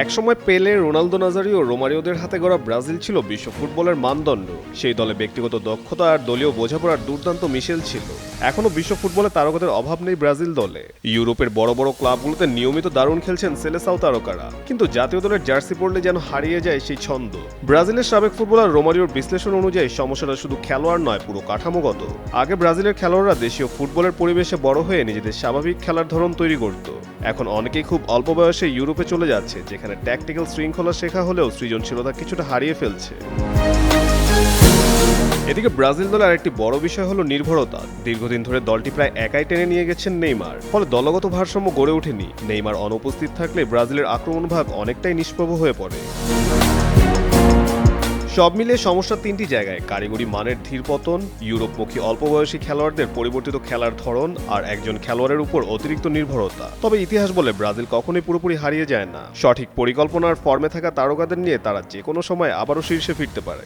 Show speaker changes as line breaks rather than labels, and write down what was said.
একসময় পেলে, Ronaldo Nazario, রোমারিওদের হাতে গড়া ব্রাজিল ছিল বিশ্ব ফুটবলের মানদণ্ড। সেই দলে ব্যক্তিগত দক্ষতা আর দলীয় বোঝাপড়ার দুর্দান্ত মিশেল ছিল। এখনও বিশ্ব ফুটবলে তারকাদের অভাব নেই ব্রাজিল দলে। ইউরোপের বড় বড় ক্লাবগুলোতে নিয়মিত দারুণ খেলছেন সেলেসাও তারকারা, কিন্তু জাতীয় দলের জার্সি পরলে যেন হারিয়ে যায় সেই ছন্দ। ব্রাজিলের সাবেক ফুটবলার রোমারিওর বিশ্লেষণ অনুযায়ী সমস্যাটা শুধু খেলোয়াড় নয়, পুরো কাঠামোগত। আগে ব্রাজিলের খেলোয়াড়রা দেশীয় ফুটবলের পরিবেশে বড় হয়ে নিজেদের স্বাভাবিক খেলার ধরন তৈরি করত। এখন অনেকেই খুব অল্প বয়সে ইউরোপে চলে যাচ্ছে, যেখানে ট্যাকটিক্যাল শৃঙ্খলা শেখা হলেও সৃজনশীলতা কিছুটা হারিয়ে ফেলছে। এদিকে ব্রাজিল দলের আরেকটি বড় বিষয় হলো নির্ভরতা। দীর্ঘদিন ধরে দলটি প্রায় একাই টেনে নিয়ে গেছেন নেইমার, ফলে দলগত ভারসাম্য গড়ে ওঠেনি। নেইমার অনুপস্থিত থাকলে ব্রাজিলের আক্রমণ ভাগ অনেকটাই নিষ্প্রভ হয়ে পড়ে। সব মিলিয়ে সমস্যা তিনটি জায়গায়: কারিগরি মানের ধীর পতন, ইউরোপমুখী অল্প বয়সী খেলোয়াড়দের পরিবর্তিত খেলার ধরন, আর একজন খেলোয়াড়ের উপর অতিরিক্ত নির্ভরতা। তবে ইতিহাস বলে ব্রাজিল কখনোই পুরোপুরি হারিয়ে যায় না। সঠিক পরিকল্পনার ফর্মে থাকা তারকাদের নিয়ে তারা যে কোনো সময় আবারও শীর্ষে ফিরতে পারে।